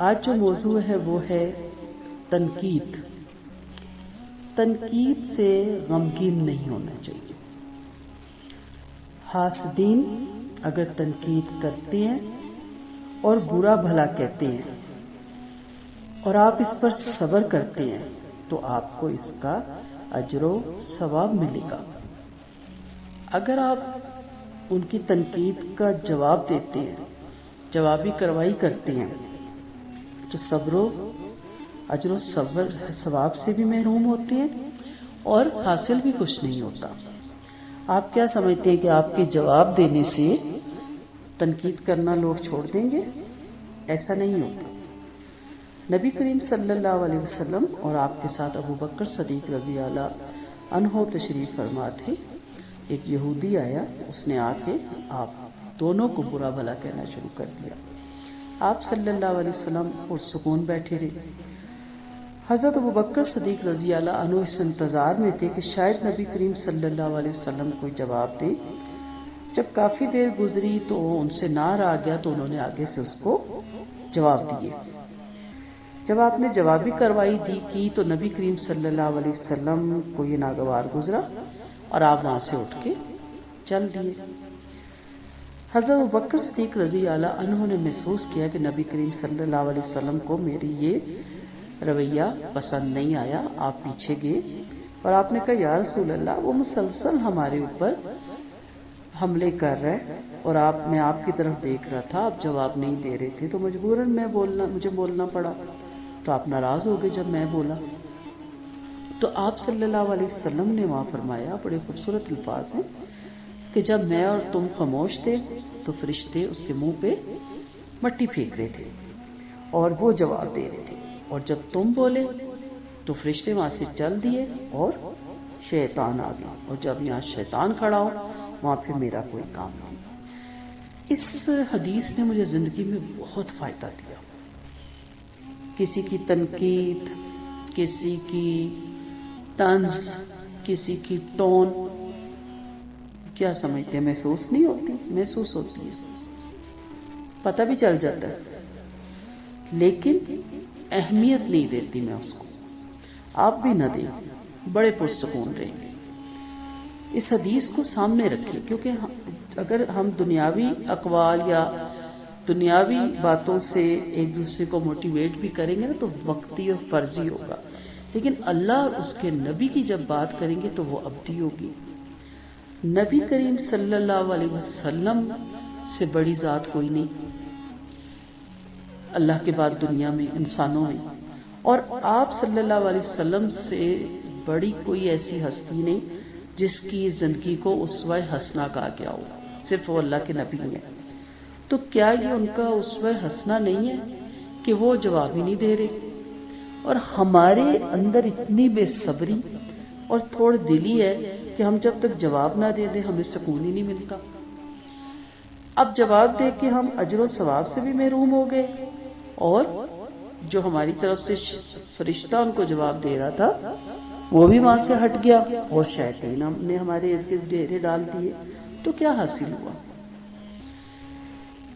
آج جو موضوع ہے وہ ہے تنقید۔ تنقید سے غمگین نہیں ہونا چاہیے۔ حاسدین اگر تنقید کرتے ہیں اور برا بھلا کہتے ہیں اور آپ اس پر صبر کرتے ہیں تو آپ کو اس کا اجر و ثواب ملے گا۔ اگر آپ ان کی تنقید کا جواب دیتے ہیں، جوابی کارروائی کرتے ہیں، تو صبر و اجر و ثواب سے بھی محروم ہوتے ہیں اور حاصل بھی کچھ نہیں ہوتا۔ آپ کیا سمجھتے ہیں کہ آپ کے جواب دینے سے تنقید کرنا لوگ چھوڑ دیں گے؟ ایسا نہیں ہوتا۔ نبی کریم صلی اللہ علیہ وسلم اور آپ کے ساتھ ابو بکر صدیق رضی اللہ عنہ تشریف فرما تھے۔ ایک یہودی آیا، اس نے آ کے آپ دونوں کو برا بھلا کہنا شروع کر دیا۔ آپ صلی اللہ علیہ وسلم پرسکون بیٹھے رہے۔ حضرت ابو بکر صدیق رضی اللہ عنہ اس انتظار میں تھے کہ شاید نبی کریم صلی اللہ علیہ وسلم کوئی جواب دے۔ جب کافی دیر گزری تو ان سے نہ رہا گیا تو انہوں نے آگے سے اس کو جواب دیے۔ جب آپ نے جوابی کارروائی کی تو نبی کریم صلی اللہ علیہ وسلم کو یہ ناگوار گزرا اور آپ وہاں سے اٹھ کے چل دیے۔ حضرت ابوبکر صدیق رضی اللہ عنہ نے محسوس کیا کہ نبی کریم صلی اللہ علیہ وسلم کو میری یہ رویہ پسند نہیں آیا۔ آپ پیچھے گئے اور آپ نے کہا، یا رسول اللہ، وہ مسلسل ہمارے اوپر حملے کر رہے اور میں آپ کی طرف دیکھ رہا تھا، آپ جواب نہیں دے رہے تھے تو مجبوراً مجھے بولنا پڑا، تو آپ ناراض ہو گئے جب میں بولا۔ تو آپ صلی اللہ علیہ وسلم نے وہاں فرمایا بڑے خوبصورت الفاظ ہیں کہ جب میں اور تم خاموش تھے تو فرشتے اس کے منہ پہ مٹی پھینک رہے تھے اور وہ جواب دے رہے تھے، اور جب تم بولے تو فرشتے وہاں سے چل دیے اور شیطان آ گیا، اور جب یہاں شیطان کھڑا ہو وہاں پھر میرا کوئی کام نہیں۔ اس حدیث نے مجھے زندگی میں بہت فائدہ دیا۔ کسی کی تنقید، کسی کی طنز، کسی کی ٹون، کیا سمجھتے ہیں محسوس نہیں ہوتی؟ محسوس ہوتی ہے، پتہ بھی چل جاتا ہے، لیکن اہمیت نہیں دیتی میں اس کو۔ آپ بھی نہ دیں، بڑے پرسکون رہیں گے۔ اس حدیث کو سامنے رکھیں، کیونکہ اگر ہم دنیاوی اقوال یا دنیاوی باتوں سے ایک دوسرے کو موٹیویٹ بھی کریں گے نا تو وقتی اور فرضی ہوگا، لیکن اللہ اور اس کے نبی کی جب بات کریں گے تو وہ ابدی ہوگی۔ نبی کریم صلی اللہ علیہ وسلم سے بڑی ذات کوئی نہیں اللہ کے بعد دنیا میں، انسانوں میں، اور آپ صلی اللہ علیہ وسلم سے بڑی کوئی ایسی ہستی نہیں جس کی زندگی کو اسوہ حسنہ کہا گیا ہو، صرف وہ اللہ کے نبی ہیں۔ تو کیا یہ ان کا اسوہ حسنہ نہیں ہے کہ وہ جواب ہی نہیں دے رہے؟ اور ہمارے اندر اتنی بے صبری اور تھوڑ دلی ہے کہ ہم جب تک جواب نہ دے دیں ہمیں سکون ہی نہیں ملتا۔ اب جواب دے کے ہم اجر و ثواب سے بھی محروم ہو گئے، اور جو ہماری طرف سے فرشتہ ان کو جواب دے رہا تھا وہ بھی وہاں سے ہٹ گیا، اور شیطان نے ہمارے ارد گرد ڈیرے ڈال دیے۔ تو کیا حاصل ہوا؟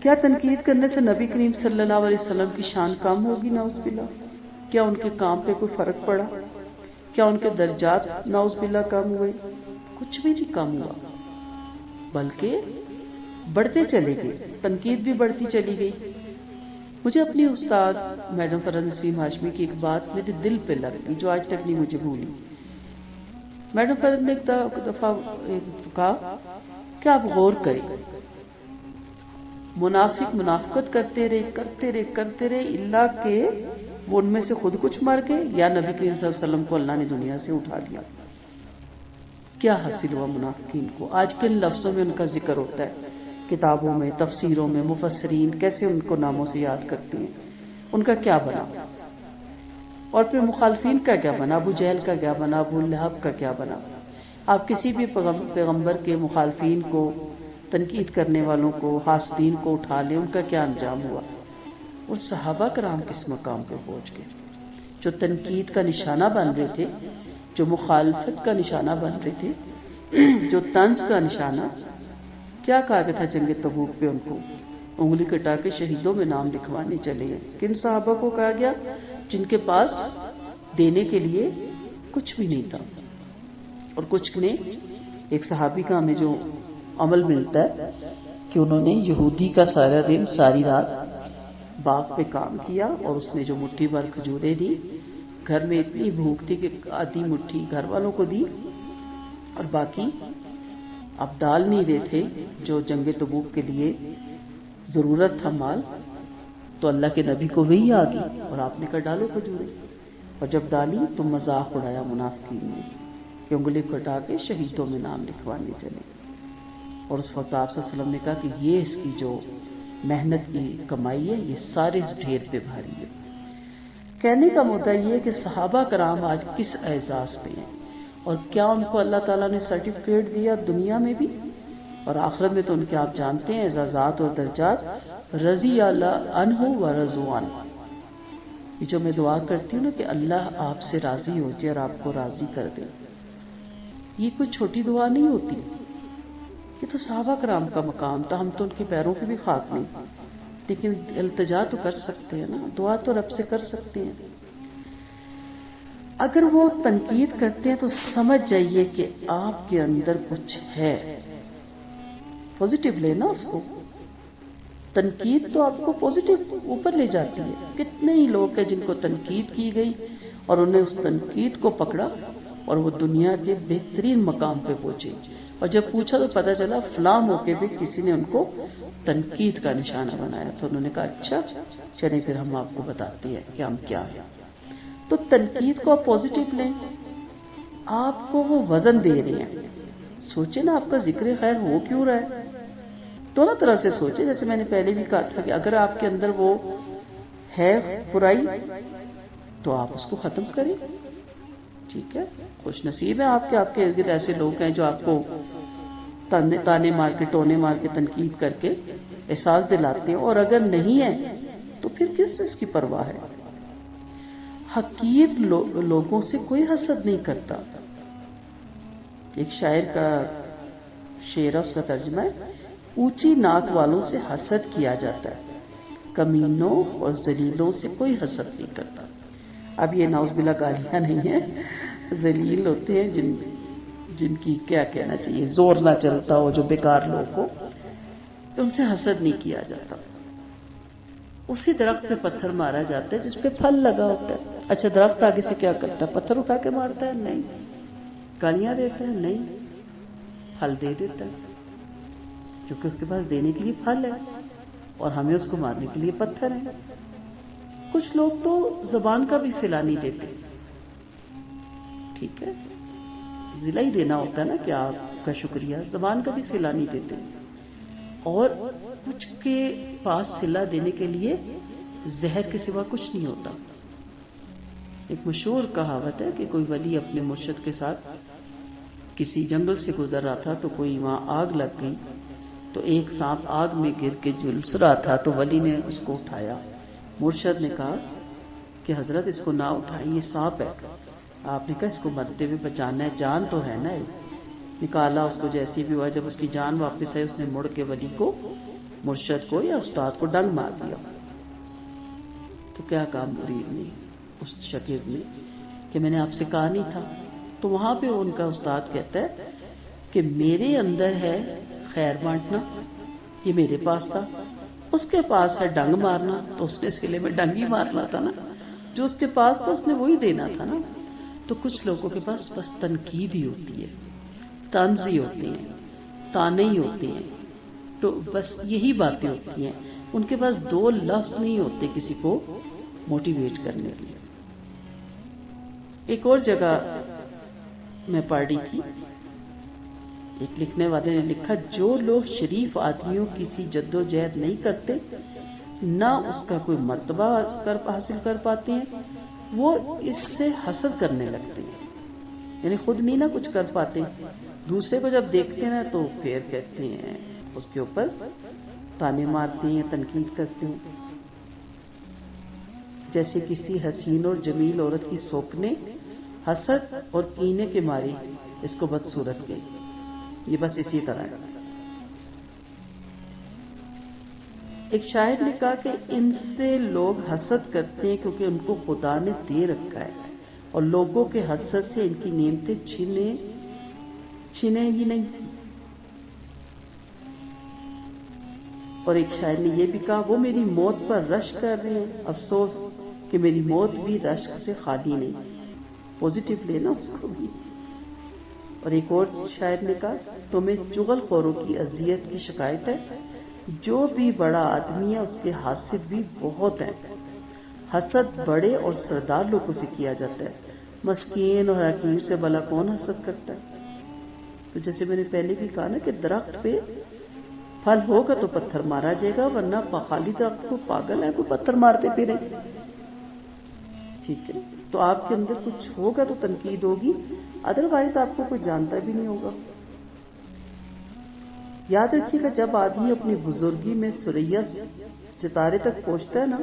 کیا تنقید کرنے سے نبی کریم صلی اللہ علیہ وسلم کی شان کم ہوگی؟ نعوذ باللہ۔ کیا ان کے کام پہ کوئی فرق پڑا؟ کیا ان کے درجات نعوذ باللہ کم ہوئے؟ کچھ بھی نہیں کم ہوا، بلکہ بڑھتے چلے گئے، تنقید بھی بڑھتی چلی گئی۔ مجھے اپنی استاد میڈم فرحت نسیم ہاشمی کی ایک بات میرے دل پہ لگ گئی جو آج تک نہیں مجھے بھولی۔ میڈم فرحت نے ایک دفعہ کہا کہ آپ غور کریں، منافق منافقت کرتے رہے اللہ کہ وہ ان میں سے خود کچھ مر گئے یا نبی کریم صلی اللہ علیہ وسلم کو اللہ نے دنیا سے اٹھا لیا۔ کیا حاصل ہوا منافقین کو؟ آج کن لفظوں میں ان کا ذکر ہوتا ہے، کتابوں میں، تفسیروں میں، مفسرین کیسے ان کو ناموں سے یاد کرتے ہیں، ان کا کیا بنا؟ اور پھر مخالفین کا کیا بنا؟ ابو جہل کا کیا بنا؟ ابو لہب کا کیا بنا؟ آپ کسی بھی پیغمبر کے مخالفین کو، تنقید کرنے والوں کو، حاسدین کو اٹھا لیں، ان کا کیا انجام ہوا؟ اور صحابہ کرام کس مقام پہ پہنچ گئے؟ جو تنقید کا نشانہ بن رہے تھے، جو مخالفت کا نشانہ بن رہے تھے، جو طنز کا نشانہ، کیا کہا گیا تھا جنگ تبوک پہ ان کو؟ انگلی کٹا کے شہیدوں میں نام لکھوانے چلے گئے. کن صحابہ کو کہا گیا؟ جن کے پاس دینے کے لیے کچھ بھی نہیں تھا. اور کچھ نے، ایک صحابی کا ہمیں جو عمل ملتا ہے کہ انہوں نے یہودی کا سارا دن ساری رات باغ پہ کام کیا اور اس نے جو مٹھی بھر کھجوریں دی، گھر میں اتنی بھوک تھی کہ آدھی مٹھی گھر والوں کو دی اور باقی اب ڈال نہیں رہے تھے جو جنگ تبوک کے لیے ضرورت تھا مال. تو اللہ کے نبی کو وہی آ گئی اور آپ نے کہا ڈالو کھجوریں. اور جب ڈالی تو مذاق اڑایا منافقین نے کہ انگلی کٹا کے شہیدوں میں نام لکھوانے چلے. اور اس وقت آپ صلی اللہ علیہ وسلم نے کہا کہ یہ اس کی جو محنت کی کمائی ہے یہ سارے اس ڈھیر پہ بھاری ہے. کہنے کا مدعا یہ ہے کہ صحابہ کرام آج کس اعزاز پہ ہیں، اور کیا ان کو اللہ تعالیٰ نے سرٹیفکیٹ دیا دنیا میں بھی اور آخرت میں. تو ان کے آپ جانتے ہیں اعزازات اور درجات رضی اللہ عنہ و رضوا عنہ. یہ جو میں دعا کرتی ہوں نا کہ اللہ آپ سے راضی ہو جائے اور آپ کو راضی کر دے، یہ کوئی چھوٹی دعا نہیں ہوتی. یہ تو صحابہ کرام کا مقام تھا. ہم تو ان کے پیروں کی بھی خاک نہیں، لیکن التجا تو کر سکتے ہیں نا، دعا تو رب سے کر سکتے ہیں. اگر وہ تنقید کرتے ہیں تو سمجھ جائیے کہ آپ کے اندر کچھ ہے. پوزیٹیو لینا اس کو. تنقید تو آپ کو پوزیٹیو اوپر لے جاتی ہے. کتنے ہی لوگ ہیں جن کو تنقید کی گئی اور انہیں اس تنقید کو پکڑا اور وہ دنیا کے بہترین مقام پہ پہنچے. اور جب پوچھا تو پتہ چلا فلاں موقع پہ کسی نے ان کو تنقید کا نشانہ بنایا. تو انہوں نے کہا اچھا چلیں پھر ہم آپ کو بتاتے ہیں کہ ہم کیا ہیں. تو تنقید کو آپ پوزیٹیو لیں. آپ کو وہ وزن دے رہے ہیں. سوچیں نا آپ کا ذکر خیر ہو کیوں رہا ہے. دونوں طرح سے سوچیں. جیسے میں نے پہلے بھی کہا تھا کہ اگر آپ کے اندر وہ ہے برائی تو آپ اس کو ختم کریں. ٹھیک ہے، خوش نصیب ہے آپ کے ارد گرد ایسے لوگ ہیں جو آپ کو تانے مار کے ٹونے مار کے تنقید کر کے احساس دلاتے ہیں. اور اگر نہیں ہے تو پھر کس چیز کی پرواہ ہے. حقیر لوگوں سے کوئی حسد نہیں کرتا. ایک شاعر کا شعر ہے، اس کا ترجمہ ہے اونچی نعت والوں سے حسد کیا جاتا ہے، کمینوں اور ذلیلوں سے کوئی حسد نہیں کرتا. اب یہ نعوذ باللہ گالیاں نہیں ہیں. ذلیل ہوتے ہیں جن کی کیا کہنا چاہیے زور نہ چلتا ہو، جو بیکار لوگ ہو، ان سے حسد نہیں کیا جاتا. اسی درخت سے پتھر مارا جاتا ہے جس پہ پھل لگا ہوتا ہے. اچھا درخت آگے سے کیا کرتا ہے؟ پتھر اٹھا کے مارتا ہے؟ نہیں. گالیاں دیتا ہے؟ نہیں. پھل دے دیتا ہے کیونکہ اس کے پاس دینے کے لیے پھل ہے اور ہمیں اس کو مارنے کے لیے پتھر ہے. کچھ لوگ تو زبان کا بھی صلہ نہیں دیتے. ٹھیک ہے، ضلع ہی دینا ہوتا ہے نا کہ آپ کا شکریہ. زبان کا بھی صلہ نہیں دیتے. اور کچھ کے پاس صلہ دینے کے لیے زہر کے سوا کچھ نہیں ہوتا. ایک مشہور کہاوت ہے کہ کوئی ولی اپنے مرشد کے ساتھ کسی جنگل سے گزر رہا تھا تو کوئی وہاں آگ لگ گئی تو ایک سانپ آگ میں گر کے جھلس رہا تھا تو ولی نے اس کو اٹھایا. مرشد نے کہا کہ حضرت اس کو نہ اٹھائیں، یہ سانپ ہے. آپ نے کہا اس کو مرتے ہوئے بچانا ہے، جان تو ہے نا. نکالا اس کو، جیسی بھی ہوا جب اس کی جان واپس آئی اس نے مڑ کے ولی کو، مرشد کو یا استاد کو ڈنگ مار دیا. تو کیا کہا مرید نے، اس شاگرد نے، کہ میں نے آپ سے کہا نہیں تھا. تو وہاں پہ ان کا استاد کہتا ہے کہ میرے اندر ہے خیر بانٹنا، یہ میرے پاس تھا. اس کے پاس ہے ڈنگ مارنا، تو اس نے سلے میں ڈنگ ہی مارنا تھا نا. جو اس کے پاس تھا اس نے وہی دینا تھا نا. تو کچھ لوگوں کے پاس بس تنقید ہی ہوتی ہے، طنز ہی ہوتے ہیں، تانے ہی ہوتے ہیں، تو بس یہی باتیں ہوتی ہیں. ان کے پاس دو لفظ نہیں ہوتے کسی کو موٹیویٹ کرنے کے لیے. ایک اور جگہ میں پڑھ رہی تھی، ایک لکھنے والے نے لکھا جو لوگ شریف آدمیوں کسی جد و جہد نہیں کرتے، نہ اس کا کوئی مرتبہ حاصل کر پاتے ہیں، وہ اس سے حسد کرنے لگتے ہیں. یعنی خود نہیں نہ کچھ کر پاتے، دوسرے کو جب دیکھتے ہیں تو پھر کہتے ہیں اس کے اوپر تانے مارتے ہیں، تنقید کرتے ہیں. جیسے کسی حسین اور جمیل عورت کی سوکنے حسد اور کینے کے مارے اس کو بدصورت گئی. یہ بس اسی طرح ہے. ایک شاعر نے کہا کہ ان سے لوگ حسد کرتے ہیں کیونکہ ان کو خدا نے دے رکھا ہے اور لوگوں کے حسد سے ان کی نعمتیں چھنے ہی نہیں. اور ایک شاعر نے یہ بھی کہا وہ میری موت پر رشک کر رہے ہیں، افسوس کہ میری موت بھی رشک سے خالی نہیں. پوزیٹیو لینا اس کو بھی. اور ایک اور شاعر نے کہا تمہیں چغل خوروں کی اذیت کی شکایت ہے، جو بھی بڑا آدمی ہے اس کے حاسد بھی بہت ہیں. حسد بڑے اور سردار لوگوں سے کیا جاتا ہے، مسکین اور حقیر سے بھلا کون حسد کرتا ہے. تو جیسے میں نے پہلے بھی کہا نا کہ درخت پہ پھل ہوگا تو پتھر مارا جائے گا، ورنہ خالی درخت کو پاگل ہے کوئی پتھر مارتے پھرے. ٹھیک ہے، تو آپ کے اندر کچھ ہوگا تو تنقید ہوگی، ادروائز آپ کو کوئی جانتا بھی نہیں ہوگا. یاد رکھیے گا جب آدمی اپنی بزرگی میں ثریا ستارے تک پہنچتا ہے نا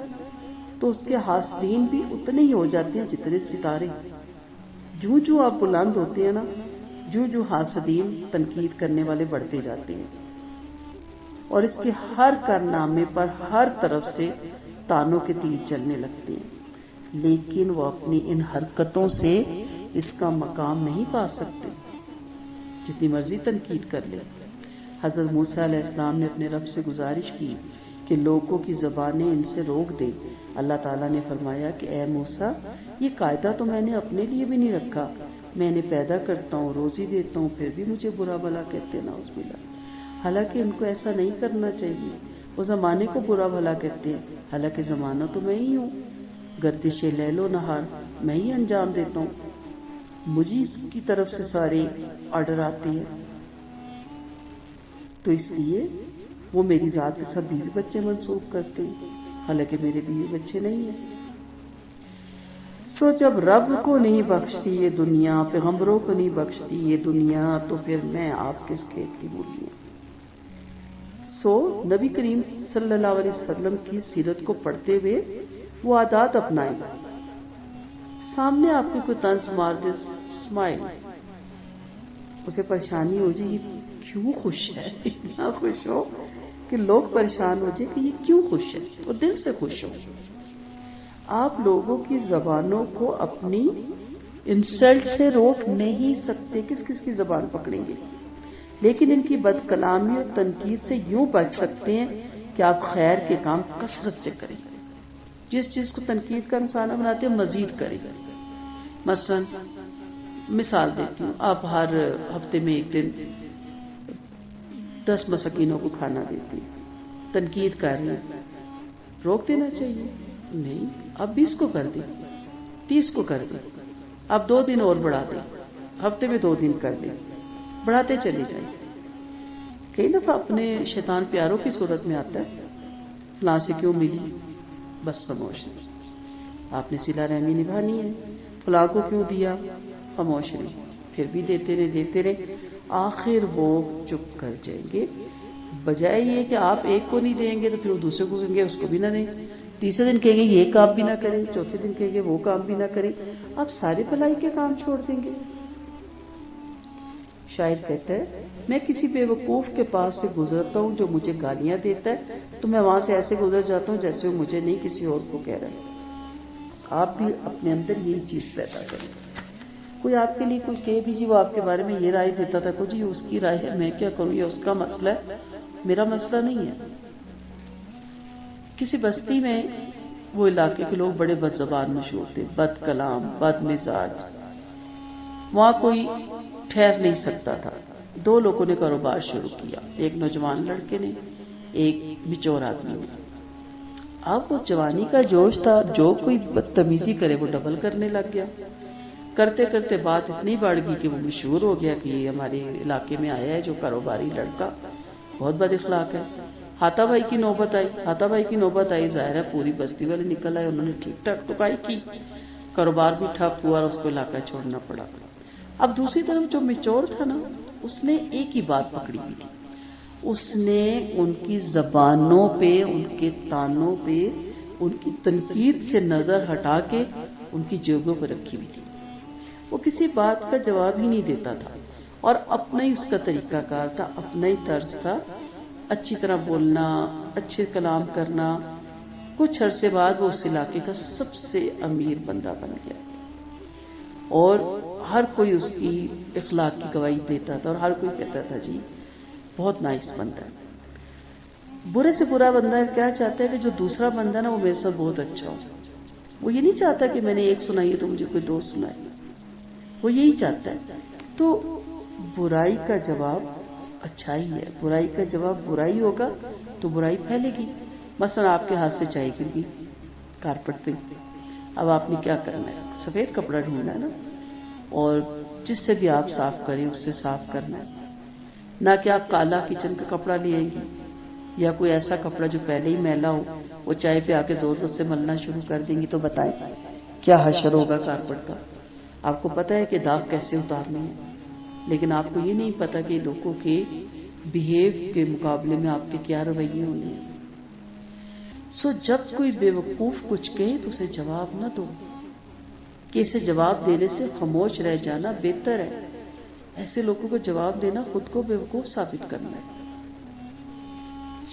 تو اس کے حاسدین بھی اتنے ہی ہو جاتے ہیں جتنے ستارے. جوں جوں آپ بلند ہوتے ہیں نا جوں جوں حاسدین تنقید کرنے والے بڑھتے جاتے ہیں اور اس کے ہر کارنامے پر ہر طرف سے تانوں کے تیر چلنے لگتے ہیں. لیکن وہ اپنی ان حرکتوں سے اس کا مقام نہیں پا سکتے جتنی مرضی تنقید کر لے. حضرت موسیٰ علیہ السلام نے اپنے رب سے گزارش کی کہ لوگوں کی زبانیں ان سے روک دے. اللہ تعالیٰ نے فرمایا کہ اے موسیٰ یہ قاعدہ تو میں نے اپنے لیے بھی نہیں رکھا، میں نے پیدا کرتا ہوں روزی دیتا ہوں پھر بھی مجھے برا بھلا کہتے ہیں. نعوذ باللہ. حالانکہ ان کو ایسا نہیں کرنا چاہیے. وہ زمانے کو برا بھلا کہتے ہیں، حالانکہ زمانہ تو میں ہی ہوں. گردش لیل و نہار میں ہی انجام دیتا ہوں، مجھے کی طرف سے سارے آرڈر آتے ہیں. تو اس لیے وہ میری ذات کے ساتھ بیوی بچے منسوخ کرتے ہیں، حالانکہ میرے بیوی بچے نہیں ہیں. سو جب رب کو نہیں بخشتی یہ دنیا، پیغمبروں کو نہیں بخشتی یہ دنیا، تو پھر میں آپ کس کھیت کی مولی ہوں. سو نبی کریم صلی اللہ علیہ وسلم کی سیرت کو پڑھتے ہوئے وہ عادات اپنائیں. سامنے آپ کو کوئی طنز مار دے، اسمائل، اسے پریشانی ہو جائے یہ کیوں خوش ہے، اتنا خوش ہو کہ لوگ پریشان ہو جائے کہ یہ کیوں خوش ہے، اور دل سے خوش ہو. آپ لوگوں کی زبانوں کو اپنی انسلٹ سے روک نہیں سکتے، کس کس کی زبان پکڑیں گے، لیکن ان کی بد کلامی اور تنقید سے یوں بچ سکتے ہیں کہ آپ خیر کے کام کثرت سے کریں. جس چیز کو تنقید کا نشانہ بناتے ہیں مزید کریں. مثلا مثال دیتی ہوں، آپ ہر ہفتے میں ایک دن 10 مساکینوں کو کھانا دیتی ہیں، تنقید کر رہی ہیں، روک دینا چاہیے؟ نہیں، آپ 20 کو کر دیں، 30 کو کر دیں، آپ 2 دن اور بڑھا دیں، ہفتے میں 2 دن کر دیں، بڑھاتے چلے جائیں. کئی دفعہ اپنے شیطان پیاروں کی صورت میں آتا ہے، فلاں سے کیوں ملی، بس خاموش. آپ نے صلہ رحمی نبھانی ہے، فلاں کو کیوں دیا، خاموش رہے، پھر بھی دیتے رہے، آخر وہ چپ کر جائیں گے. بجائے یہ کہ آپ ایک کو نہیں دیں گے تو پھر وہ دوسرے کو کہیں گے اس کو بھی نہ دیں، تیسرے دن کہیں گے یہ کام بھی نہ کریں، چوتھے دن کہیں گے وہ کام بھی نہ کریں، آپ سارے بھلائی کے کام چھوڑ دیں گے. شاعر کہتا ہے میں کسی بے وقوف کے پاس سے گزرتا ہوں جو مجھے گالیاں دیتا ہے تو میں وہاں سے ایسے گزر جاتا ہوں جیسے وہ مجھے نہیں کسی اور کو کہہ رہا ہے. آپ بھی اپنے اندر یہی چیز پیدا کریں. کوئی آپ کے لیے کچھ کہے بھی جی وہ آپ کے بارے میں یہ رائے دیتا تھا، کوئی جی اس کی رائے ہے، میں کیا کروں، یہ اس کا مسئلہ ہے، میرا مسئلہ نہیں ہے. کسی بستی میں وہ علاقے کے لوگ بڑے بد زبان مشہور تھے، بد کلام، بد مزاج. وہاں کوئی ٹھہر نہیں سکتا تھا. 2 لوگوں نے کاروبار شروع کیا، ایک نوجوان لڑکے نے، ایک مچور آدمی نے. اب وہ جوانی کا جوش تھا، جو کوئی بدتمیزی کرے وہ ڈبل کرنے لگ گیا. کرتے کرتے بات اتنی بڑھ گئی کہ وہ مشہور ہو گیا کہ یہ ہمارے علاقے میں آیا ہے جو کاروباری لڑکا، بہت بد اخلاق ہے. ہاتھا بھائی کی نوبت آئی، ظاہر ہے پوری بستی والے نکل آئے، انہوں نے ٹھیک ٹھاک ٹکائی کی، کاروبار بھی ٹھپ ہوا اور اس کو علاقہ چھوڑنا پڑا. اب دوسری طرف جو مچور تھا نا، اس نے ایک ہی بات پکڑی ہوئی تھی، اس نے ان کی زبانوں پہ، ان کے تانوں پہ، ان کی تنقید سے نظر ہٹا کے ان کی جیبوں پہ رکھی ہوئی تھی. وہ کسی بات کا جواب ہی نہیں دیتا تھا اور اپنا ہی اس کا طریقہ کار تھا، اپنا ہی طرز تھا. اچھی طرح بولنا، اچھے کلام کرنا، کچھ عرصے بعد وہ اس علاقے کا سب سے امیر بندہ بن گیا، اور ہر کوئی اس کی اخلاق کی گواہی دیتا تھا، اور ہر کوئی کہتا تھا جی بہت نائس بندہ ہے۔ برے سے برا بندہ کیا چاہتا ہے کہ جو دوسرا بندہ نا وہ میرے ساتھ بہت اچھا ہو، وہ یہ نہیں چاہتا کہ میں نے ایک سنائی ہے تو مجھے کوئی دو سنائے، وہ یہی چاہتا ہے۔ تو برائی کا جواب اچھائی ہے، برائی کا جواب برائی ہوگا تو برائی پھیلے گی۔ مثلا آپ کے ہاتھ سے چائے گر گئی کارپٹ پہ، اب آپ نے کیا کرنا ہے؟ سفید کپڑا ڈھونڈنا ہے نا، اور جس سے بھی آپ صاف کریں اس سے صاف کرنا ہے، نہ کہ آپ کالا کچن کا کپڑا لے آئیں گی یا کوئی ایسا کپڑا جو پہلے ہی میلا ہو، وہ چائے پہ آ کے زور سے ملنا شروع کر دیں گی، تو بتائیں کیا حشر ہوگا کارپٹ کا۔ آپ کو پتہ ہے کہ داغ کیسے اتارنے ہیں، لیکن آپ کو یہ نہیں پتا کہ لوگوں کے بیہیو کے مقابلے میں آپ کے کیا رویے ہونے ہیں۔ سو جب کوئی بے وقوف کچھ کہے تو اسے جواب نہ دو، کہ اسے جواب دینے سے خاموش رہ جانا بہتر ہے۔ ایسے لوگوں کو جواب دینا خود کو بے وقوف ثابت کرنا ہے۔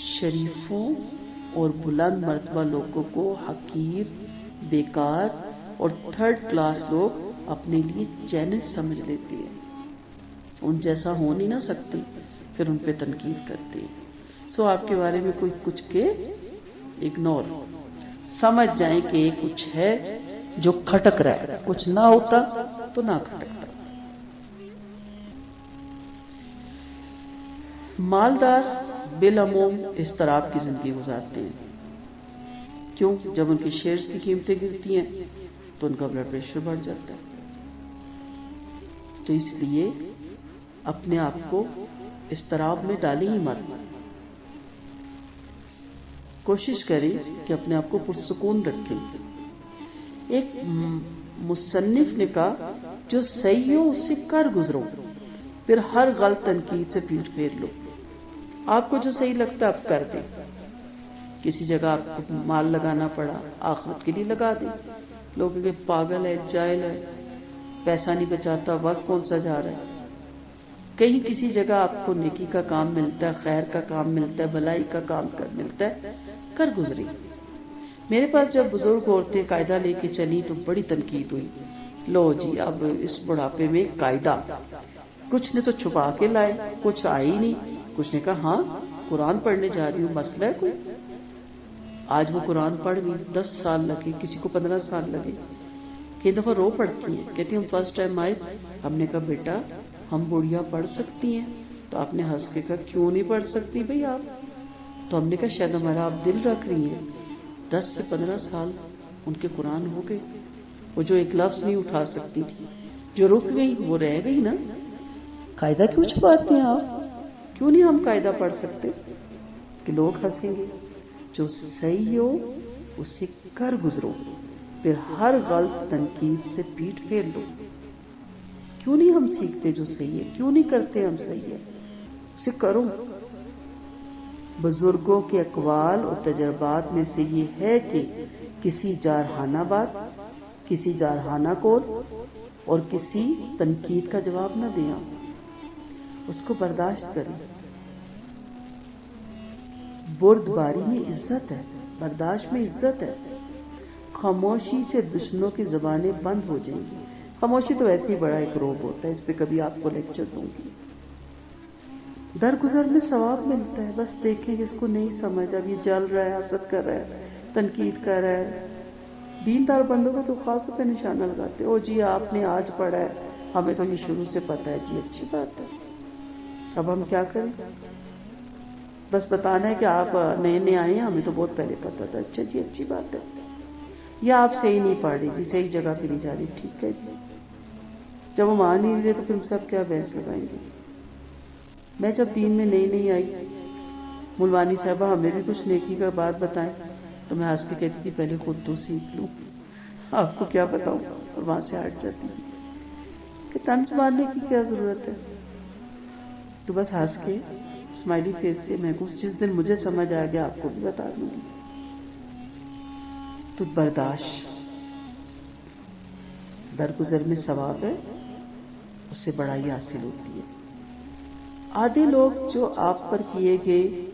شریفوں اور بلند مرتبہ لوگوں کو حقیر، بیکار اور تھرڈ کلاس لوگ اپنے لیے چیلنج سمجھ لیتے ہیں، ان جیسا ہو نہیں نہ سکتے، پھر ان پہ تنقید کرتے ہیں۔ سو آپ کے بارے میں کوئی کچھ کہ اگنور، سمجھ جائیں کہ کچھ ہے جو کھٹک رہا ہے، کچھ نہ ہوتا تو نہ کھٹکتا۔ مالدار بالعموم اضطراب کی زندگی گزارتے ہیں، کیوں؟ جب ان کی شیئرز کی قیمتیں گرتی ہیں تو ان کا بلڈ پریشر بڑھ جاتا ہے۔ تو اس لیے اپنے آپ کو اضطراب میں ڈالیں ہی مت، کوشش کریں کہ اپنے آپ کو پرسکون رکھیں۔ ایک مصنف نے کہا جو صحیح ہو اس سے کر گزرو، پھر ہر غلط تنقید سے پیٹ پھیر لو۔ آپ کو جو صحیح لگتا ہے آپ کر دیں، کسی جگہ آپ کو مال لگانا پڑا آخرت کے لیے لگا دیں۔ لوگ کہ پاگل ہے، جاہل ہے، پیسہ نہیں بچاتا، وقت کون سا جا رہا ہے۔ کہیں کسی جگہ آپ کو نیکی کا کام ملتا ہے، خیر کا کام ملتا ہے، بھلائی کا کام ملتا ہے، کر گزری۔ میرے پاس جب بزرگ عورتیں قاعدہ لے کے چلی تو بڑی تنقید ہوئی، لو جی اب اس بڑھاپے میں قاعدہ، کچھ نے تو چھپا کے لائے، کچھ آئی نہیں، کچھ نے کہا ہاں قرآن پڑھنے جا رہی ہوں، مسئلہ ہے کوئی؟ آج وہ قرآن پڑھ گئی، 10 سال لگے، کسی کو 15 سال لگے۔ کئی دفعہ رو پڑتی ہیں، کہتی ہم فرسٹ ٹائم آئے، ہم نے کہا بیٹا ہم بڑھیا پڑھ سکتی ہیں، تو آپ نے ہنس کے کہا کیوں نہیں پڑھ سکتی بھئی آپ؟ تو ہم نے کہا شاید ہمارا آپ دل رکھ رہی ہیں۔ 10 سے 15 سال ان کے قرآن ہو گئے، وہ جو ایک لفظ نہیں اٹھا سکتی تھی، جو رک گئی وہ رہ گئی نا۔ قاعدہ کیوں چھپاتے ہیں آپ؟ کیوں نہیں ہم قاعدہ پڑھ سکتے کہ لوگ ہنسیں گے؟ جو صحیح ہو اسے کر گزرو، پھر ہر غلط تنقید سے پیٹ پھیر لو۔ کیوں نہیں ہم سیکھتے جو صحیح ہے؟ کیوں نہیں کرتے ہم صحیح ہے؟ اسے کرو۔ بزرگوں کے اقوال اور تجربات میں سے یہ ہے کہ کسی جارحانہ بات، کسی جارحانہ قول اور کسی تنقید کا جواب نہ دیں، اس کو برداشت کریں۔ بردباری میں عزت ہے، برداشت میں عزت ہے۔ خاموشی سے دشمنوں کی زبانیں بند ہو جائیں گی۔ خاموشی تو ایسے ہی بڑا ایک روگ ہوتا ہے، اس پہ کبھی آپ کو لیکچر دوں گی۔ درگزر میں ثواب ملتا ہے، بس دیکھیں جس کو نہیں سمجھ، اب یہ جل رہا ہے، حسد کر رہا ہے، تنقید کر رہا ہے۔ دیندار بندوں کو تو خاص طور پہ نشانہ لگاتے، او جی آپ نے آج پڑھا ہے، ہمیں تو یہ شروع سے پتہ ہے، جی اچھی بات ہے، اب ہم کیا کریں؟ بس بتانا ہے کہ آپ نئے نئے آئے ہیں، ہمیں تو بہت پہلے پتہ تھا، اچھا جی اچھی بات ہے، یا آپ صحیح نہیں پڑھ رہی جی، صحیح جگہ پہ نہیں جا رہی، ٹھیک ہے جی۔ جب ہم آ نہیں رہے تو پھر ان سے آپ کیا بحث لگائیں گے؟ میں جب دین میں نئی نئی آئی، ملوانی صاحبہ ہمیں بھی کچھ نیکی کا بات بتائیں، تو میں ہنس کے کہتی تھی پہلے خود تو سیکھ لوں، آپ کو کیا بتاؤں، اور وہاں سے ہٹ جاتی تھی کہ طنز مارنے کی کیا ضرورت ہے۔ تو بس ہنس کے اسمائلی فیس سے میں کچھ جس دن مجھے سمجھ آ گیا آپ کو بھی بتا دوں گی۔ تو برداشت، درگزر میں ثواب ہے، اس سے بڑائی حاصل ہوتی ہے۔ آدھے لوگ جو آپ پر کیے گئے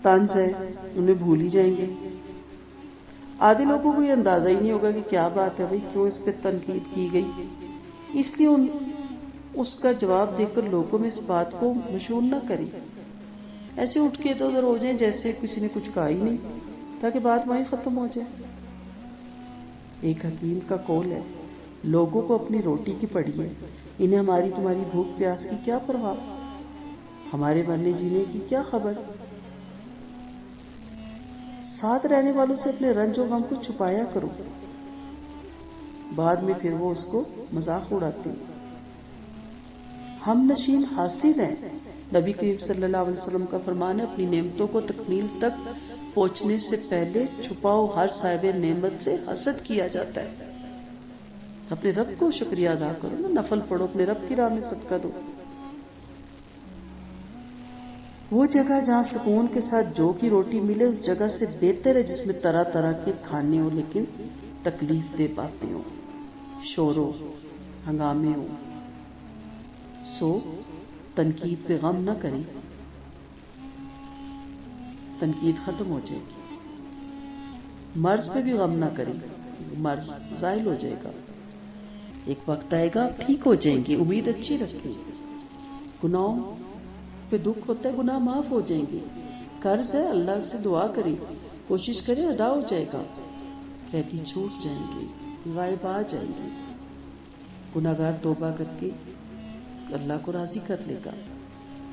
طنز ہے انہیں بھول ہی جائیں گے. آدھے لوگوں کو یہ اندازہ ہی نہیں ہوگا کہ کیا بات ہے بھائی، کیوں اس پہ تنقید کی گئی. اس لیے اس کا جواب دے کر لوگوں میں اس بات کو مشہور نہ کریں. ایسے اٹھ کے ادھر ادھر ہو جائیں جیسے کسی نے کچھ کہا ہی نہیں، تاکہ بات وہیں ختم ہو جائے. ایک حکیم کا قول ہے، لوگوں کو اپنی روٹی کی پڑی ہے، انہیں ہماری تمہاری بھوک پیاس کی کیا پرواہ، ہمارے مرنے جینے کی کیا خبر. ساتھ رہنے والوں سے اپنے رنج و غم کو چھپایا کرو، بعد میں پھر وہ اس کو مذاق اڑاتے ہیں. ہم نشین حاصل ہیں. نبی کریم صلی اللہ علیہ وسلم کا فرمان ہے، اپنی نعمتوں کو تکمیل تک پہنچنے سے پہلے چھپاؤ ہر صاحب نعمت سے حسد کیا جاتا ہے. اپنے رب کو شکریہ ادا کرو نا، نفل پڑھو، اپنے رب کی راہ میں صدقہ دو. وہ جگہ جہاں سکون کے ساتھ جو کی روٹی ملے اس جگہ سے بہتر ہے جس میں طرح طرح کے کھانے ہو لیکن تکلیف دہ باتیں ہو، شور و ہنگامے ہو. سو تنقید پہ غم نہ کریں، تنقید ختم ہو جائے گی. مرض پہ بھی غم نہ کریں، مرض زائل ہو جائے گا. ایک وقت آئے گا آپ ٹھیک ہو جائیں گے. امید اچھی رکھیں. گناہوں پہ دکھ ہوتا ہے، گناہ معاف ہو جائیں گے. قرض ہے، اللہ سے دعا کریں، کوشش کریں ادا ہو جائے گا. قیدی چھوٹ جائیں گے، غائب آ جائیں گے. گناہگار توبہ کر کے اللہ کو راضی کر لے گا.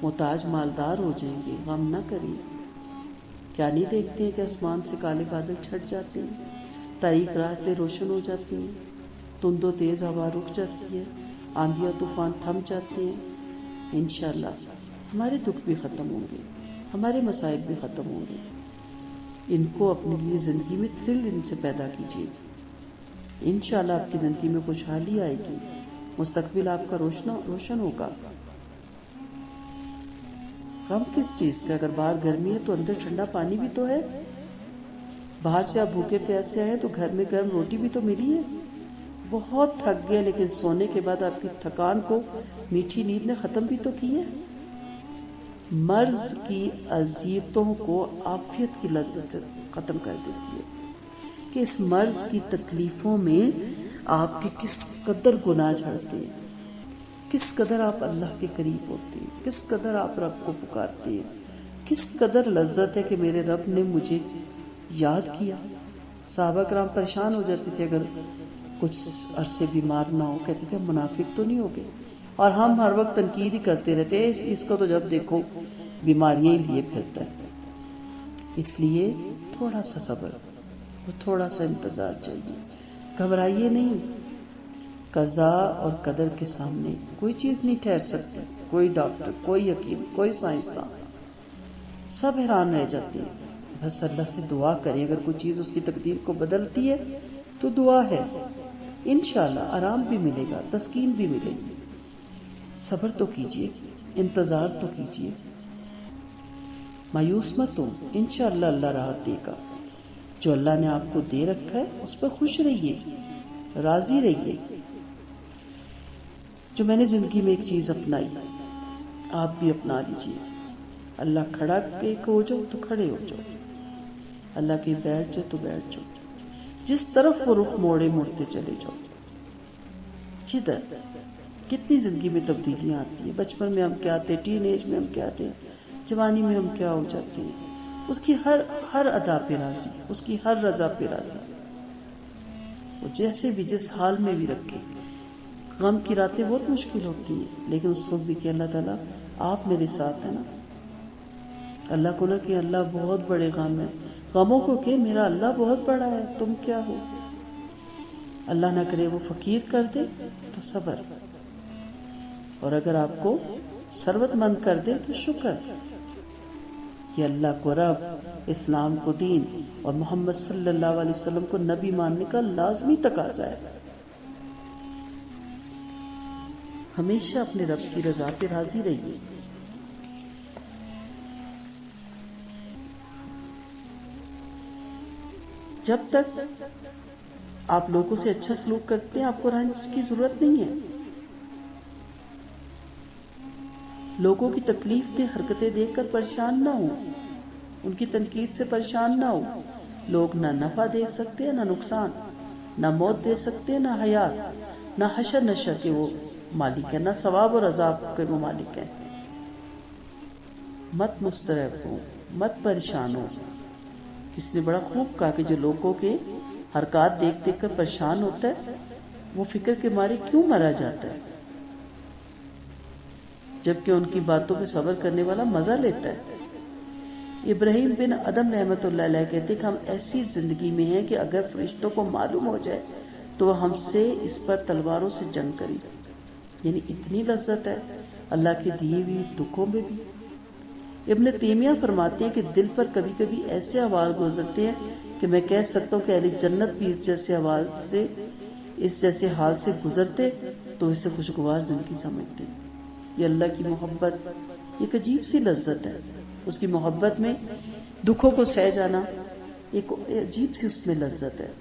محتاج مالدار ہو جائیں گے. غم نہ کریں. کیا نہیں دیکھتے ہیں کہ آسمان سے کالے بادل چھٹ جاتے ہیں، تاریک راتیں روشن ہو جاتی ہیں، تند و تیز ہوا رک جاتی ہے، آندھی اور طوفان تھم جاتے ہیں. انشاءاللہ ہمارے دکھ بھی ختم ہوں گے، ہمارے مسائل بھی ختم ہوں گے. ان کو اپنے لیے زندگی میں تھرل ان سے پیدا کیجیے. انشاءاللہ آپ کی زندگی میں خوشحالی آئے گی، مستقبل آپ کا روشن ہوگا. غم کس چیز کا؟ اگر باہر گرمی ہے تو اندر ٹھنڈا پانی بھی تو ہے. باہر سے آپ بھوکے پیاسے آئے تو گھر میں گرم روٹی بھی تو ملی ہے. بہت تھک گئے لیکن سونے کے بعد آپ کی تھکان کو میٹھی نیند نے ختم بھی تو کی ہے. مرض کی اذیتوں کو عافیت کی لذت ختم کر دیتی ہے کہ اس مرض کی تکلیفوں میں آپ کے کس قدر گناہ جھڑتے ہیں، کس قدر آپ اللہ کے قریب ہوتے ہیں، کس قدر آپ رب کو پکارتے ہیں، کس قدر لذت ہے کہ میرے رب نے مجھے یاد کیا. صحابہ کرام پریشان ہو جاتے تھے اگر کچھ عرصے بیمار نہ ہو، کہتے تھے منافق تو نہیں ہو گئے. اور ہم ہر وقت تنقید ہی کرتے رہتے ہیں، اس کو تو جب دیکھو بیماریاں ہی لیے پھرتا ہے. اس لیے تھوڑا سا صبر اور تھوڑا سا انتظار چاہیے. گھبرائیے نہیں. قضاء اور قدر کے سامنے کوئی چیز نہیں ٹھہر سکتی. کوئی ڈاکٹر، کوئی حکیم، کوئی سائنسداں، سب حیران رہ جاتے ہیں. بس اللہ سے دعا کریں. اگر کوئی چیز اس کی تقدیر کو بدلتی ہے تو دعا ہے. انشاءاللہ آرام بھی ملے گا، تسکین بھی ملے گی. صبر تو کیجئے، انتظار تو کیجئے، مایوس مت ہو. انشاءاللہ اللہ راحت دے گا. جو اللہ نے آپ کو دے رکھا ہے اس پر خوش رہیے، راضی رہیے. جو میں نے زندگی میں ایک چیز اپنائی، آپ بھی اپنا لیجیے. اللہ کھڑا کے ہو جاؤ تو کھڑے ہو جاؤ، اللہ کے بیٹھ جاؤ تو بیٹھ جاؤ. جس طرف وہ رخ موڑے مڑتے چلے جاؤ. جدھر کتنی زندگی میں تبدیلیاں آتی ہیں. بچپن میں ہم کیا تھے، ٹین ایج میں ہم کیا تھے، جوانی میں ہم کیا ہو جاتے ہیں. اس کی ہر ادا پہ راضی، اس کی ہر رضا پہ راضی. وہ جیسے بھی جس حال میں بھی رکھے. غم کی راتیں بہت مشکل ہوتی ہیں لیکن اس وقت بھی کہ اللہ تعالیٰ آپ میرے ساتھ ہیں نا. اللہ کو نہ کہ اللہ بہت بڑے غم ہیں، غموں کو کہ میرا اللہ بہت بڑا ہے، تم کیا ہو. اللہ نہ کرے وہ فقیر کر دے تو صبر، اور اگر آپ کو ثروت مند کر دے تو شکر. یہ اللہ کو رب، اسلام کو دین اور محمد صلی اللہ علیہ وسلم کو نبی ماننے کا لازمی تقاضا ہے. ہمیشہ اپنے رب کی رضا پہ راضی رہیے. جب تک آپ لوگوں سے اچھا سلوک کرتے ہیں آپ کو رنج کی ضرورت نہیں ہے. لوگوں کی تکلیف دہ حرکتیں دیکھ کر پریشان نہ ہوں. ان کی تنقید سے پریشان نہ ہو. لوگ نہ نفع دے سکتے ہیں نہ نقصان، نہ موت دے سکتے ہیں نہ حیات، نہ حشر نشر کے وہ مالک ہیں، نہ ثواب اور عذاب کے وہ مالک ہیں. مت مضطرب ہو، مت پریشان ہو. کس نے بڑا خوب کہا کہ جو لوگوں کے حرکات دیکھ دیکھ کر پریشان ہوتا ہے وہ فکر کے مارے کیوں مرا جاتا ہے، جبکہ ان کی باتوں پہ صبر کرنے والا مزہ لیتا ہے. ابراہیم بن ادم رحمۃ اللہ علیہ کہتے کہ ہم ایسی زندگی میں ہیں کہ اگر فرشتوں کو معلوم ہو جائے تو وہ ہم سے اس پر تلواروں سے جنگ کریں. یعنی اتنی لذت ہے اللہ کی دی ہوئی دکھوں میں بھی. ابن تیمیہ فرماتے ہیں کہ دل پر کبھی کبھی ایسے احوال گزرتے ہیں کہ میں کہہ سکتا ہوں کہ اہل جنت بھی اس جیسے حال سے گزرتے تو اسے خوشگوار زندگی سمجھتے. یہ اللہ کی محبت ایک عجیب سی لذت ہے. اس کی محبت میں دکھوں کو سہ جانا ایک عجیب سی اس میں لذت ہے.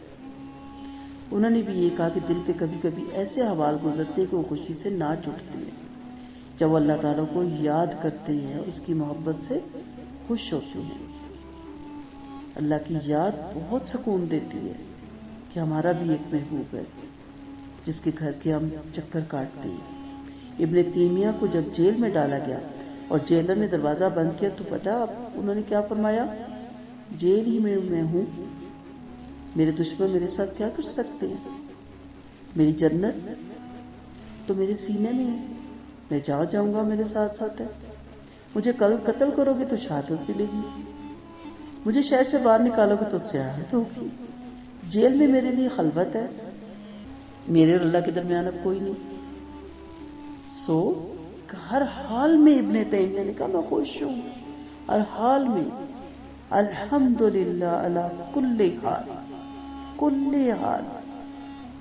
انہوں نے بھی یہ کہا کہ دل پہ کبھی کبھی ایسے احوال گزرتے کہ وہ خوشی سے ناچ اٹھتے ہیں جب اللہ تعالیٰ کو یاد کرتے ہیں، اس کی محبت سے خوش ہوتے ہیں. اللہ کی یاد بہت سکون دیتی ہے کہ ہمارا بھی ایک محبوب ہے جس کے گھر کے ہم چکر کاٹتے ہیں. ابن تیمیہ کو جب جیل میں ڈالا گیا اور جیلر نے دروازہ بند کیا تو پتہ انہوں نے کیا فرمایا؟ جیل ہی میں ہوں، میرے دشمن میرے ساتھ کیا کر سکتے ہیں؟ میری جنت تو میرے سینے میں ہے، میں جہاں جاؤں گا میرے ساتھ ساتھ ہے. مجھے کل قتل کرو گے تو شہادت ملے گی، مجھے شہر سے باہر نکالو گے تو سیاحت ہوگی. جیل میں میرے لیے خلوت ہے، میرے اور اللہ کے درمیان اب کوئی نہیں. ہر حال میں ابن تیمیہ نے کہا میں خوش ہوں، ہر حال میں. الحمدللہ علی کل حال، کل حال.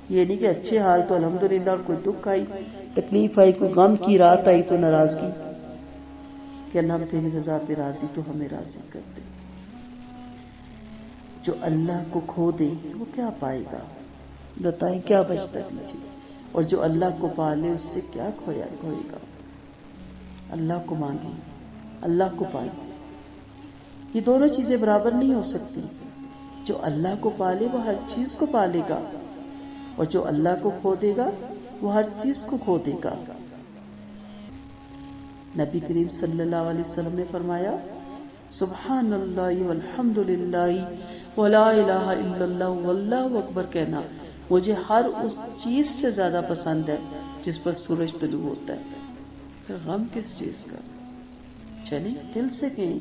یہ نہیں کہ اچھے حال تو الحمدللہ، اور کوئی دکھ آئی، تکلیف آئی، کوئی غم کی رات آئی تو ناراضگی، کہ اللہ ہم تیری رضا پہ راضی تو ہمیں راضی کر دے. جو اللہ کو کھو دے وہ کیا پائے گا؟ بتائیں کیا بچتا پیچھے؟ اور جو اللہ کو پالے اس سے کیا کھوئے گا؟ اللہ کو مانگے، اللہ کو پائے. یہ دونوں چیزیں برابر نہیں ہو سکتی. جو اللہ کو پالے وہ ہر چیز کو پالے گا، اور جو اللہ کو کھو دے گا وہ ہر چیز کو کھو دے گا. نبی کریم صلی اللہ علیہ وسلم نے فرمایا سبحان اللہ والحمد للہ ولا الہ الا اللہ واللہ اکبر کہنا مجھے ہر اس چیز سے زیادہ پسند ہے جس پر سورج طلوع ہوتا ہے. پھر غم کس چیز کا؟ چلیں دل سے کہیں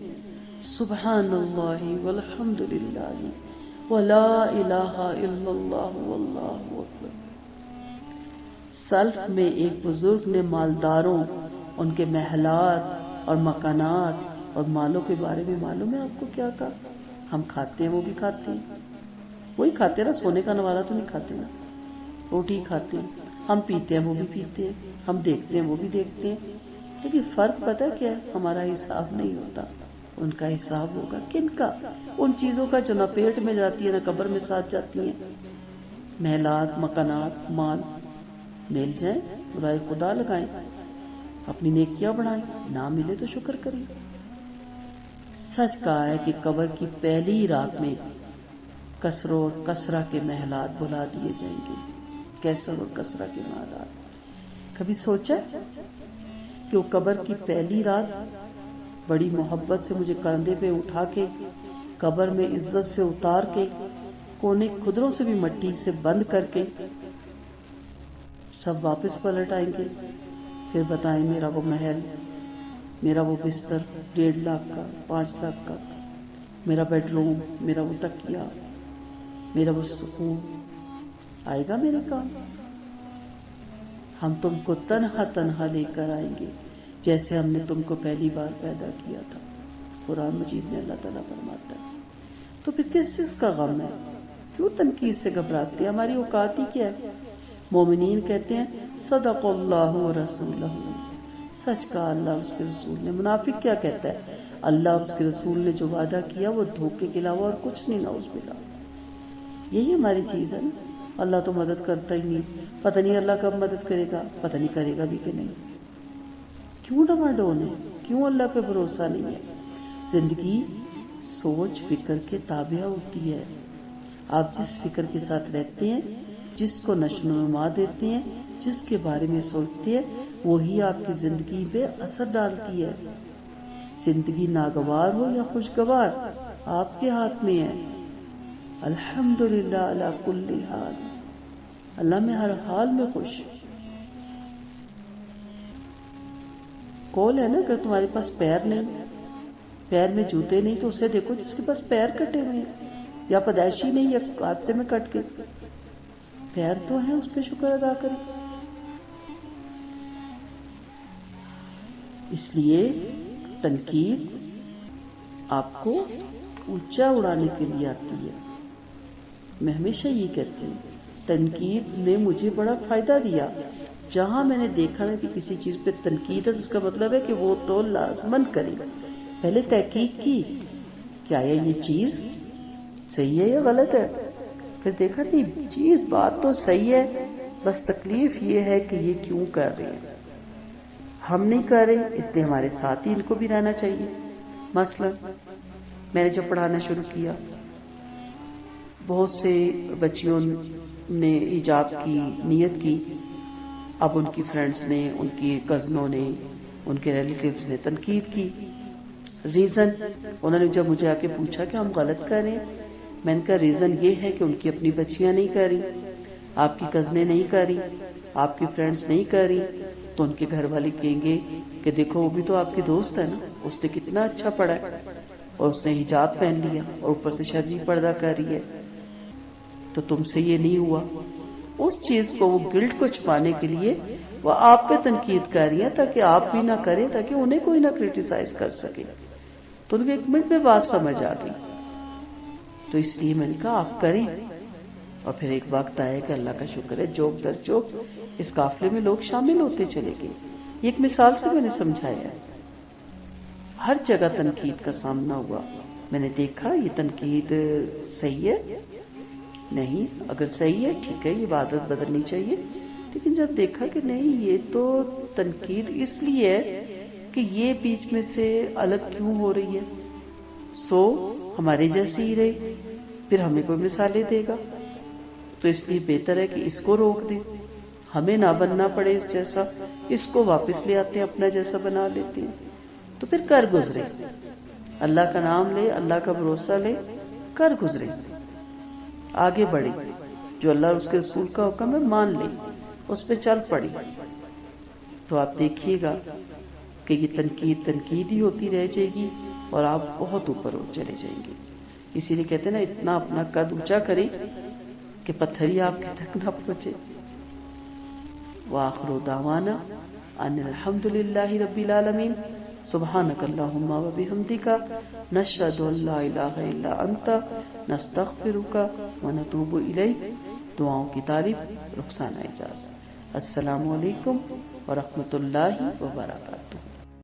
سبحان اللہ والحمد للہ ولا الہ الا اللہ واللہ اکبر. سلف میں ایک بزرگ نے مالداروں، ان کے محلات اور مکانات اور مالوں کے بارے میں معلوم ہے آپ کو کیا کہا؟ ہم کھاتے ہیں وہ بھی کھاتے ہیں، وہی کھاتے نا، سونے کا نوالہ تو نہیں کھاتے نا، روٹی کھاتے ہیں. ہم پیتے ہیں وہ بھی پیتے ہیں، ہم دیکھتے ہیں وہ بھی دیکھتے ہیں. لیکن فرق پتہ کیا ہے؟ ہمارا حساب نہیں ہوتا، ان کا حساب ہوگا. کن کا؟ ان چیزوں کا جو نہ پیٹ میں جاتی ہے نہ قبر میں ساتھ جاتی ہیں. محلات، مکانات، مال مل جائیں برائے خدا لگائیں، اپنی نیکیاں بڑھائیں، نہ ملے تو شکر کریں. سچ کہا ہے کہ قبر کی پہلی رات میں کسر و کسرہ کے محلات بلا دیے جائیں گے. کیسر اور کسرہ کے محلات کبھی سوچا کہ وہ قبر کی پہلی رات بڑی محبت سے مجھے کندھے پہ اٹھا کے قبر میں عزت سے اتار کے کونے کھدروں سے بھی مٹی سے بند کر کے سب واپس پلٹ آئیں گے. پھر بتائیں میرا وہ محل، میرا وہ بستر 1.5 لاکھ کا، 5 لاکھ کا، میرا بیڈ روم، میرا وہ تکیہ، میرا وہ سکون آئے گا میرے کام؟ ہم تم کو تنہا تنہا لے کر آئیں گے جیسے ہم نے تم کو پہلی بار پیدا کیا تھا. قرآن مجید میں اللہ تعالیٰ فرماتا ہے. تو پھر کس چیز کا غم ہے؟ کیوں تنقید سے گھبراتے ہیں؟ ہماری اوقات ہی کیا ہے؟ مومنین کہتے ہیں صدق اللہ و رسولہ، سچ کہا اللہ اس کے رسول نے. منافق کیا کہتا ہے؟ اللہ اس کے رسول نے جو وعدہ کیا وہ دھوکے کے علاوہ اور کچھ نہیں، نعوذ باللہ. یہی ہماری چیز ہے نا. اللہ تو مدد کرتا ہی نہیں، پتہ نہیں اللہ کب مدد کرے گا، پتہ نہیں کرے گا بھی کہ نہیں. کیوں ڈماڈون ہے؟ کیوں اللہ پہ بھروسہ نہیں ہے؟ زندگی سوچ فکر کے تابع ہوتی ہے۔ آپ جس فکر کے ساتھ رہتے ہیں، جس کو نشو و نما دیتے ہیں، جس کے بارے میں سوچتے ہیں، وہی آپ کی زندگی پہ اثر ڈالتی ہے۔ زندگی ناگوار ہو یا خوشگوار آپ کے ہاتھ میں ہے۔ الحمدللہ علی کل حال، اللہ میں ہر حال میں خوش۔ کول ہے نا کہ تمہارے پاس پیر نہیں، پیر میں جوتے نہیں، تو اسے دیکھو جس کے پاس پیر کٹے ہوئے ہیں، یا پیدائشی نہیں یا حادثے میں کٹ کے، پیر تو ہیں، اس پہ شکر ادا کریں۔ اس لیے تنقید آپ کو اونچا اڑانے کے لیے آتی ہے۔ میں ہمیشہ یہ کہتی ہوں، تنقید نے مجھے بڑا فائدہ دیا۔ جہاں میں نے دیکھا ہے کہ کسی چیز پہ تنقید ہے، تو اس کا مطلب ہے کہ وہ تو لازماً کرے۔ پہلے تحقیق کی کہ آیا یہ چیز صحیح ہے یا غلط ہے، پھر دیکھا نہیں چیز بات تو صحیح ہے، بس تکلیف یہ ہے کہ یہ کیوں کر رہے ہیں، ہم نہیں کر رہے، اس لیے ہمارے ساتھ ہی ان کو بھی رہنا چاہیے۔ مثلا میں نے جب پڑھانا شروع کیا، بہت سے بچیوں نے حجاب کی نیت کی، اب ان کی فرینڈز نے، ان کی کزنوں نے، ان کے ریلیٹیوز نے تنقید کی۔ ریزن انہوں نے جب مجھے آ کے پوچھا کہ ہم غلط کر رہے ہیں، میں نے کہا ریزن یہ ہے کہ ان کی اپنی بچیاں نہیں کر رہی، آپ کی کزنیں نہیں کر رہی، آپ کی فرینڈز نہیں کر رہی، تو ان کے گھر والے کہیں گے کہ دیکھو وہ بھی تو آپ کی دوست ہے نا، اس نے کتنا اچھا پڑھا ہے اور اس نے حجاب پہن لیا اور اوپر سے شرعی پردہ کر رہی ہے، تو تم سے یہ نہیں ہوا۔ اس چیز کو، وہ گلٹ کو چھپانے کے لیے وہ آپ پہ تنقید کر رہی ہیں تاکہ آپ بھی نہ کریں، تاکہ انہیں کوئی نہ کریٹیسائز کر سکے۔ تو ان کو ایک منٹ میں بات سمجھ آ گئی، تو اس لیے میں نے کہا آپ کریں۔ اور پھر ایک وقت آیا کہ اللہ کا شکر ہے جوک در جوک اس قافلے میں لوگ شامل ہوتے چلے گئے۔ یہ ایک مثال سے میں نے سمجھایا ہے۔ ہر جگہ تنقید کا سامنا ہوا، میں نے دیکھا یہ تنقید صحیح ہے نہیں، اگر صحیح ہے ٹھیک ہے، یہ عادت بدلنی چاہیے، لیکن جب دیکھا کہ نہیں یہ تو تنقید اس لیے ہے کہ یہ بیچ میں سے الگ کیوں ہو رہی ہے، سو ہمارے جیسی ہی رہے، پھر ہمیں کوئی مثالیں دے گا، تو اس لیے بہتر ہے کہ اس کو روک دیں، ہمیں نہ بننا پڑے اس جیسا، اس کو واپس لے آتے ہیں، اپنا جیسا بنا لیتے ہیں، تو پھر کر گزرے، اللہ کا نام لے، اللہ کا بھروسہ لے، کر گزرے، آگے بڑھے، جو اللہ اور اس کے رسول کا حکم ہے مان لے، اس پہ چل پڑے، تو آپ دیکھیے گا کہ یہ تنقید ہی ہوتی رہ جائے گی اور آپ بہت اوپر چلے جائیں گے۔ اسی لیے کہتے ہیں نا، اتنا اپنا قد اونچا کریں کہ پتھر ہی آپ کے تک نہ پہنچے۔ وآخر دعوانا ان الحمد للہ رب العالمین، سبحانک اللہم و بحمدک، نشہد ان لا الہ الا انت، نستغفرک و نتوب الیک۔ دعاؤں کی طالب رخسانہ اعجاز۔ السلام علیکم ورحمۃ اللہ وبرکاتہ۔